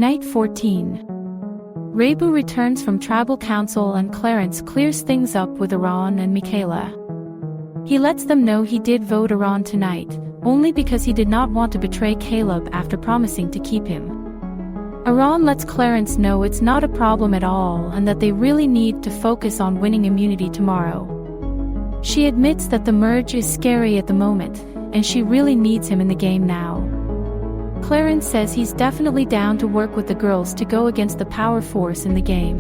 Night 14. Reibu returns from tribal council and Clarence clears things up with Aaron and Michaela. He lets them know he did vote Aaron tonight, only because he did not want to betray Caleb after promising to keep him. Aaron lets Clarence know it's not a problem at all and that they really need to focus on winning immunity tomorrow. She admits that the merge is scary at the moment, and she really needs him in the game now. Clarence says he's definitely down to work with the girls to go against the power force in the game.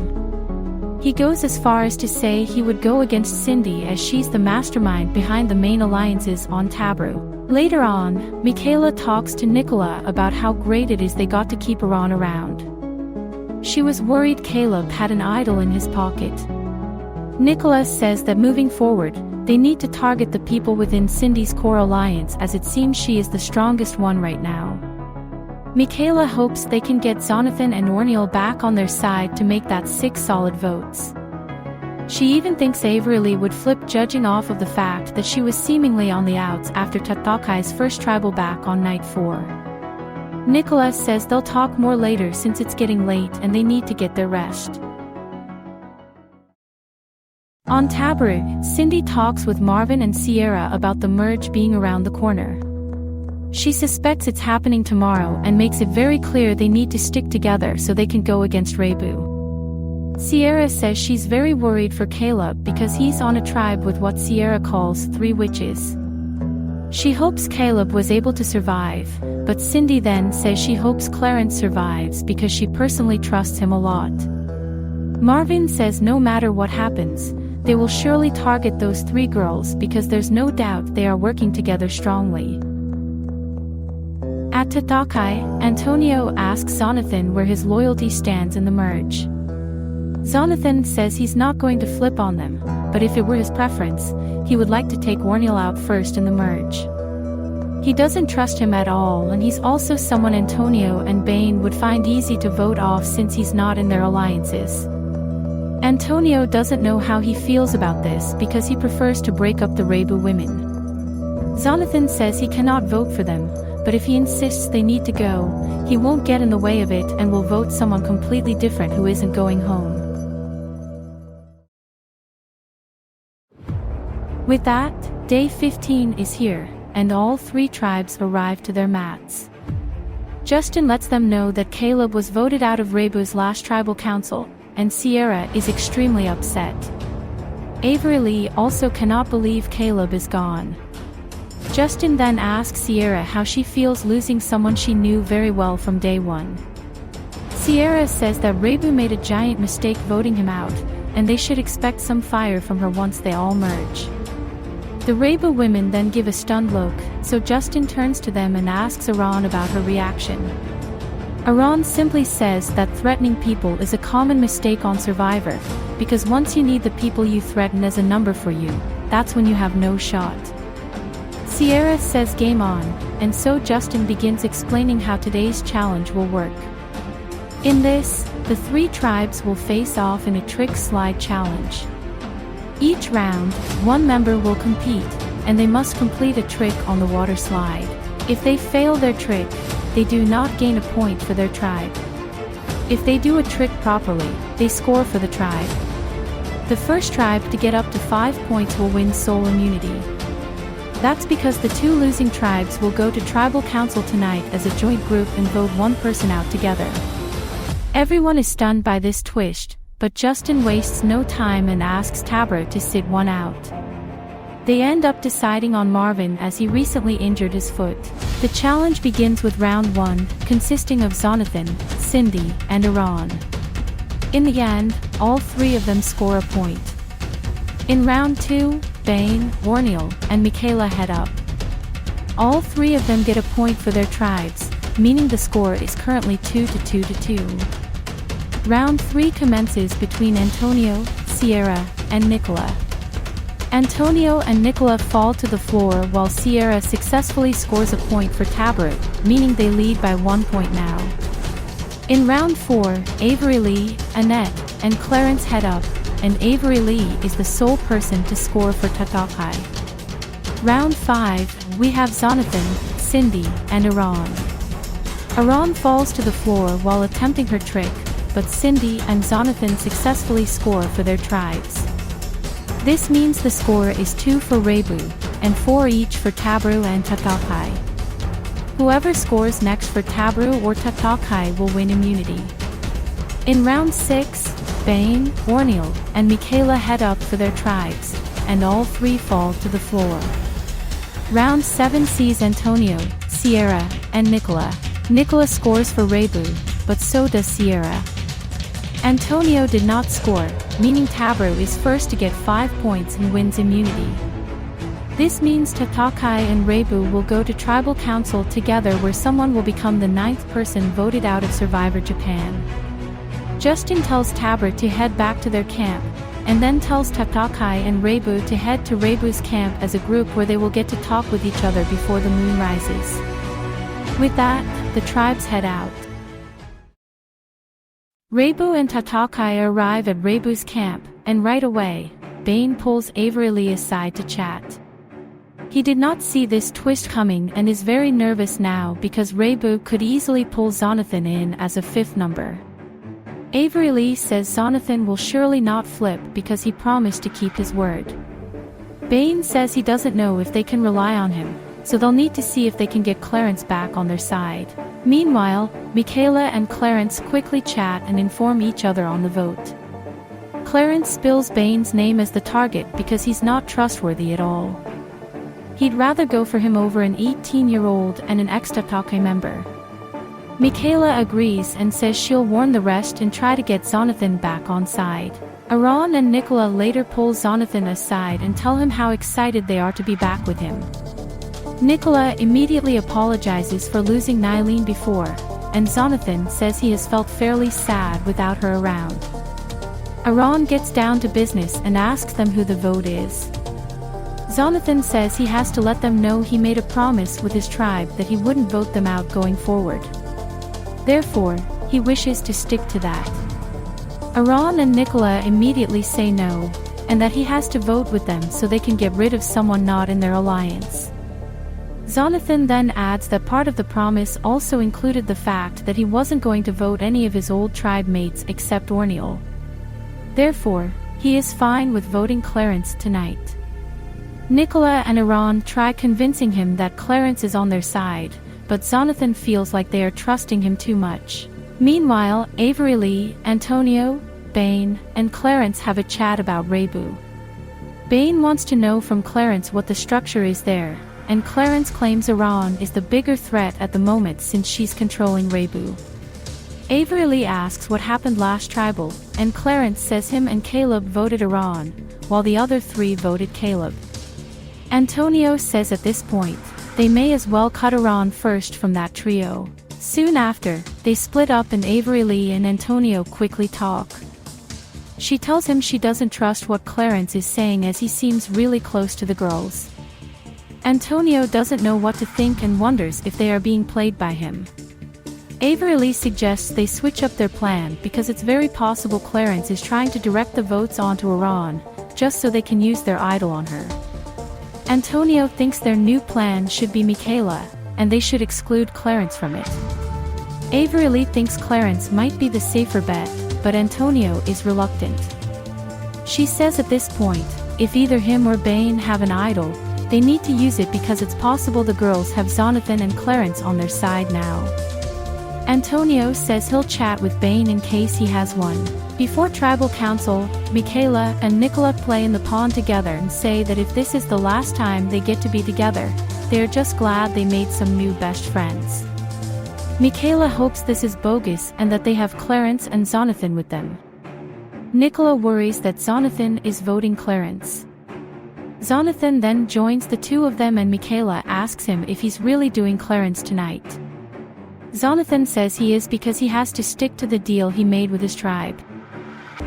He goes as far as to say he would go against Cindy as she's the mastermind behind the main alliances on Tabru. Later on, Michaela talks to Nicola about how great it is they got to keep Aaron around. She was worried Caleb had an idol in his pocket. Nicola says that moving forward, they need to target the people within Cindy's core alliance as it seems she is the strongest one right now. Michaela hopes they can get Jonathan and Orniel back on their side to make that 6 solid votes. She even thinks Avery Lee would flip judging off of the fact that she was seemingly on the outs after Tatakai's first tribal back on night 4. Nicola says they'll talk more later since it's getting late and they need to get their rest. On Tabru, Cindy talks with Marvin and Sierra about the merge being around the corner. She suspects it's happening tomorrow and makes it very clear they need to stick together so they can go against Reibu. Sierra says she's very worried for Caleb because he's on a tribe with what Sierra calls 3 witches. She hopes Caleb was able to survive, but Cindy then says she hopes Clarence survives because she personally trusts him a lot. Marvin says no matter what happens, they will surely target those 3 girls because there's no doubt they are working together strongly. At Tatakai, Antonio asks Jonathan where his loyalty stands in the merge. Jonathan says he's not going to flip on them, but if it were his preference, he would like to take Orniel out first in the merge. He doesn't trust him at all, and he's also someone Antonio and Bane would find easy to vote off since he's not in their alliances. Antonio doesn't know how he feels about this because he prefers to break up the Reibu women. Jonathan says he cannot vote for them, but if he insists they need to go, he won't get in the way of it and will vote someone completely different who isn't going home. With that, day 15 is here, and all 3 tribes arrive to their mats. Justin lets them know that Caleb was voted out of Reibu's last tribal council, and Sierra is extremely upset. Avery Lee also cannot believe Caleb is gone. Justin then asks Sierra how she feels losing someone she knew very well from day 1. Sierra says that Reibu made a giant mistake voting him out, and they should expect some fire from her once they all merge. The Reibu women then give a stunned look, so Justin turns to them and asks Aaron about her reaction. Aaron simply says that threatening people is a common mistake on Survivor, because once you need the people you threaten as a number for you, that's when you have no shot. Sierra says game on, and so Justin begins explaining how today's challenge will work. In this, the 3 tribes will face off in a trick slide challenge. Each round, 1 member will compete, and they must complete a trick on the water slide. If they fail their trick, they do not gain a point for their tribe. If they do a trick properly, they score for the tribe. The first tribe to get up to 5 points will win sole immunity. That's because the 2 losing tribes will go to tribal council tonight as a joint group and vote 1 person out together. Everyone is stunned by this twist, but Justin wastes no time and asks Tabra to sit one out. They end up deciding on Marvin as he recently injured his foot. The challenge begins with round 1, consisting of Jonathan, Cindy, and Aaron. In the end, all 3 of them score a point. In round 2, Bane, Orniel, and Michaela head up. All 3 of them get a point for their tribes, meaning the score is currently 2-2-2. Round 3 commences between Antonio, Sierra, and Nicola. Antonio and Nicola fall to the floor while Sierra successfully scores a point for Tabert, meaning they lead by 1 point now. In round 4, Avery Lee, Annette, and Clarence head up, and Avery Lee is the sole person to score for Tatakai. Round 5, we have Jonathan, Cindy, and Aaron. Aran falls to the floor while attempting her trick, but Cindy and Zonathan successfully score for their tribes. This means the score is 2 for Rebu, and 4 each for Tabru and Tatakai. Whoever scores next for Tabru or Tatakai will win immunity. In round 6, Bane, Orniel, and Michaela head up for their tribes, and all 3 fall to the floor. Round 7 sees Antonio, Sierra, and Nicola. Nicola scores for Rebu, but so does Sierra. Antonio did not score, meaning Tabru is first to get 5 points and wins immunity. This means Tatakai and Rebu will go to Tribal Council together, where someone will become the 9th person voted out of Survivor Japan. Justin tells Tabru to head back to their camp, and then tells Tatakai and Rebu to head to Rebu's camp as a group where they will get to talk with each other before the moon rises. With that, the tribes head out. Rebu and Tatakai arrive at Rebu's camp, and right away, Bane pulls Avery Lee aside to chat. He did not see this twist coming and is very nervous now because Rebu could easily pull Zonathan in as a 5th number. Avery Lee says Zonathan will surely not flip because he promised to keep his word. Bane says he doesn't know if they can rely on him, so they'll need to see if they can get Clarence back on their side. Meanwhile, Michaela and Clarence quickly chat and inform each other on the vote. Clarence spills Bane's name as the target because he's not trustworthy at all. He'd rather go for him over an 18-year-old and an ex-Tatakai member. Michaela agrees and says she'll warn the rest and try to get Zonathan back on side. Aran and Nicola later pull Zonathan aside and tell him how excited they are to be back with him. Nicola immediately apologizes for losing Nylene before, and Zonathan says he has felt fairly sad without her around. Aran gets down to business and asks them who the vote is. Zonathan says he has to let them know he made a promise with his tribe that he wouldn't vote them out going forward. Therefore, he wishes to stick to that. Aran and Nicola immediately say no, and that he has to vote with them so they can get rid of someone not in their alliance. Zonathan then adds that part of the promise also included the fact that he wasn't going to vote any of his old tribe mates except Orniel. Therefore, he is fine with voting Clarence tonight. Nicola and Aran try convincing him that Clarence is on their side, but Zonathan feels like they are trusting him too much. Meanwhile, Avery Lee, Antonio, Bane, and Clarence have a chat about Rebu. Bane wants to know from Clarence what the structure is there, and Clarence claims Aran is the bigger threat at the moment since she's controlling Rebu. Avery Lee asks what happened last tribal, and Clarence says him and Caleb voted Aran, while the other 3 voted Caleb. Antonio says at this point, they may as well cut Aran first from that trio. Soon after, they split up and Avery Lee and Antonio quickly talk. She tells him she doesn't trust what Clarence is saying as he seems really close to the girls. Antonio doesn't know what to think and wonders if they are being played by him. Avery Lee suggests they switch up their plan because it's very possible Clarence is trying to direct the votes onto Aran, just so they can use their idol on her. Antonio thinks their new plan should be Michaela, and they should exclude Clarence from it. Avery Lee thinks Clarence might be the safer bet, but Antonio is reluctant. She says at this point, if either him or Bane have an idol, they need to use it because it's possible the girls have Zonathan and Clarence on their side now. Antonio says he'll chat with Bane in case he has one. Before Tribal Council, Michaela and Nicola play in the pond together and say that if this is the last time they get to be together, they are just glad they made some new best friends. Michaela hopes this is bogus and that they have Clarence and Zonathan with them. Nicola worries that Zonathan is voting Clarence. Zonathan then joins the 2 of them and Michaela asks him if he's really doing Clarence tonight. Zonathan says he is because he has to stick to the deal he made with his tribe.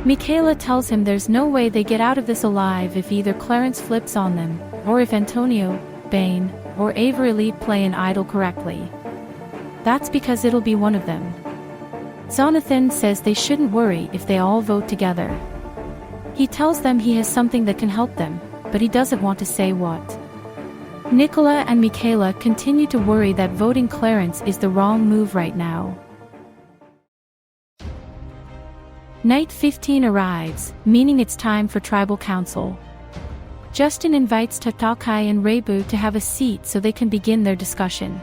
Michaela tells him there's no way they get out of this alive if either Clarence flips on them, or if Antonio, Bane, or Avery Lee play an idol correctly. That's because it'll be one of them. Zonathan says they shouldn't worry if they all vote together. He tells them he has something that can help them, but he doesn't want to say what. Nicola and Michaela continue to worry that voting Clarence is the wrong move right now. Night 15 arrives, meaning it's time for tribal council. Justin invites Tatakai and Reibu to have a seat so they can begin their discussion.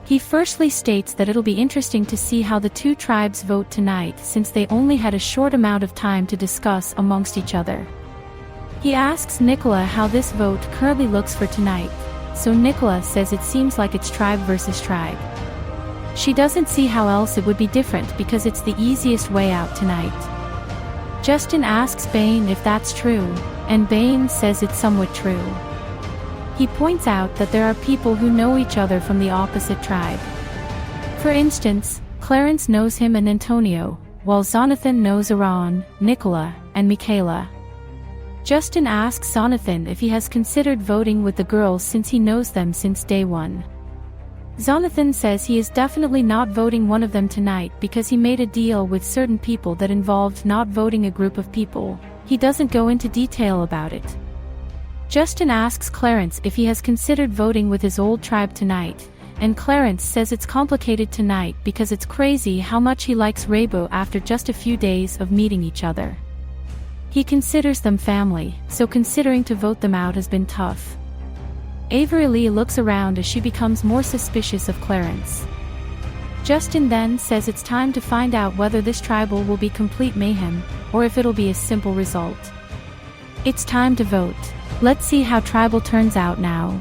He firstly states that it'll be interesting to see how the two tribes vote tonight since they only had a short amount of time to discuss amongst each other. He asks Nicola how this vote currently looks for tonight, so Nicola says it seems like it's tribe versus tribe. She doesn't see how else it would be different because it's the easiest way out tonight. Justin asks Bane if that's true, and Bane says it's somewhat true. He points out that there are people who know each other from the opposite tribe. For instance, Clarence knows him and Antonio, while Zonathan knows Aaron, Nicola, and Michaela. Justin asks Zonathan if he has considered voting with the girls since he knows them since day one. Zonathan says he is definitely not voting one of them tonight because he made a deal with certain people that involved not voting a group of people. He doesn't go into detail about it. Justin asks Clarence if he has considered voting with his old tribe tonight, and Clarence says it's complicated tonight because it's crazy how much he likes Reibu after just a few days of meeting each other. He considers them family, so considering to vote them out has been tough. Avery Lee looks around as she becomes more suspicious of Clarence. Justin then says it's time to find out whether this tribal will be complete mayhem, or if it'll be a simple result. It's time to vote. Let's see how tribal turns out now.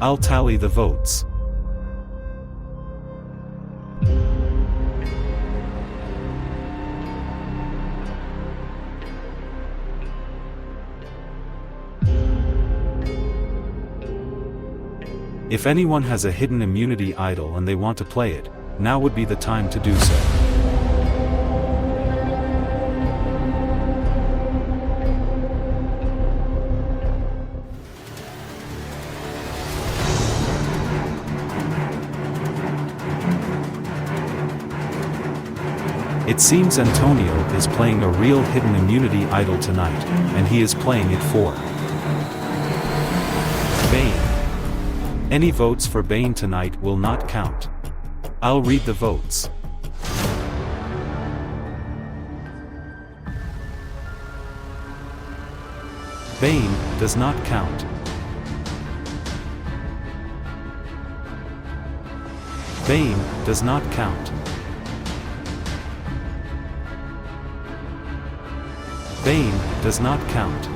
I'll tally the votes. If anyone has a hidden immunity idol and they want to play it, now would be the time to do so. It seems Antonio is playing a real hidden immunity idol tonight, and he is playing it for Bane. Any votes for Bane tonight will not count. I'll read the votes. Bane does not count. Bane does not count. Bane does not count.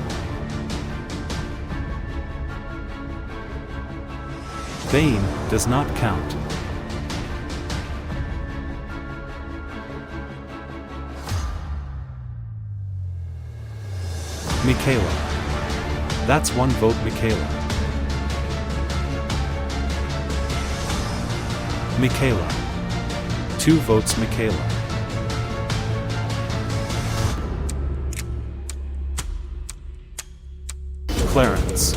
Bane does not count. Michaela. That's one vote, Michaela. Michaela. 2 votes, Michaela. Clarence.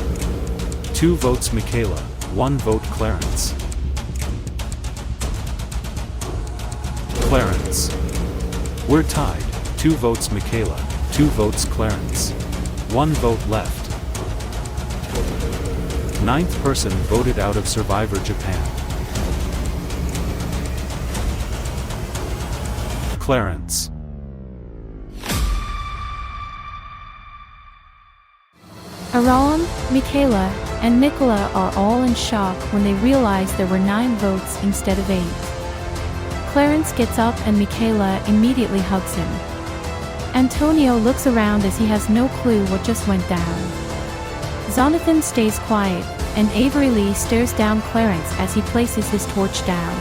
2 votes, Michaela. 1 vote, Clarence. Clarence. We're tied. 2 votes, Michaela. 2 votes, Clarence. 1 vote left. 9th person voted out of Survivor Japan. Clarence. Aaron, Michaela, and Nicola are all in shock when they realize there were 9 votes instead of 8. Clarence gets up and Michaela immediately hugs him. Antonio looks around as he has no clue what just went down. Zonathan stays quiet, and Avery Lee stares down Clarence as he places his torch down.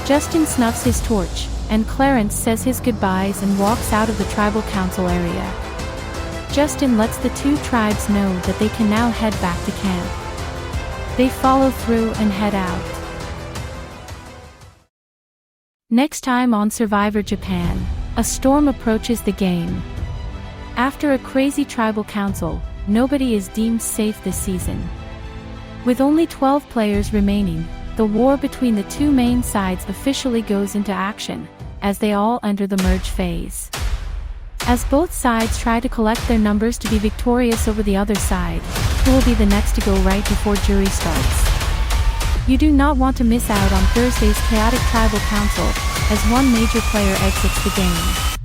Justin snuffs his torch, and Clarence says his goodbyes and walks out of the tribal council area. Justin lets the two tribes know that they can now head back to camp. They follow through and head out. Next time on Survivor Japan, a storm approaches the game. After a crazy tribal council, nobody is deemed safe this season. With only 12 players remaining, the war between the two main sides officially goes into action, as they all enter the merge phase. As both sides try to collect their numbers to be victorious over the other side, who will be the next to go right before jury starts. You do not want to miss out on Thursday's chaotic tribal council, as one major player exits the game.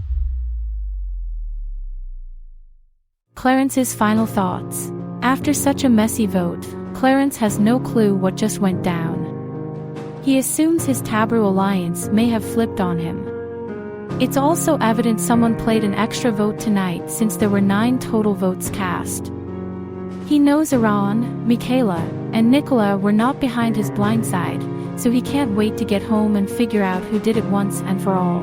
Clarence's final thoughts. After such a messy vote, Clarence has no clue what just went down. He assumes his Tabru alliance may have flipped on him. It's also evident someone played an extra vote tonight since there were 9 total votes cast. He knows Iran, Michaela, and Nicola were not behind his blind side, so he can't wait to get home and figure out who did it once and for all.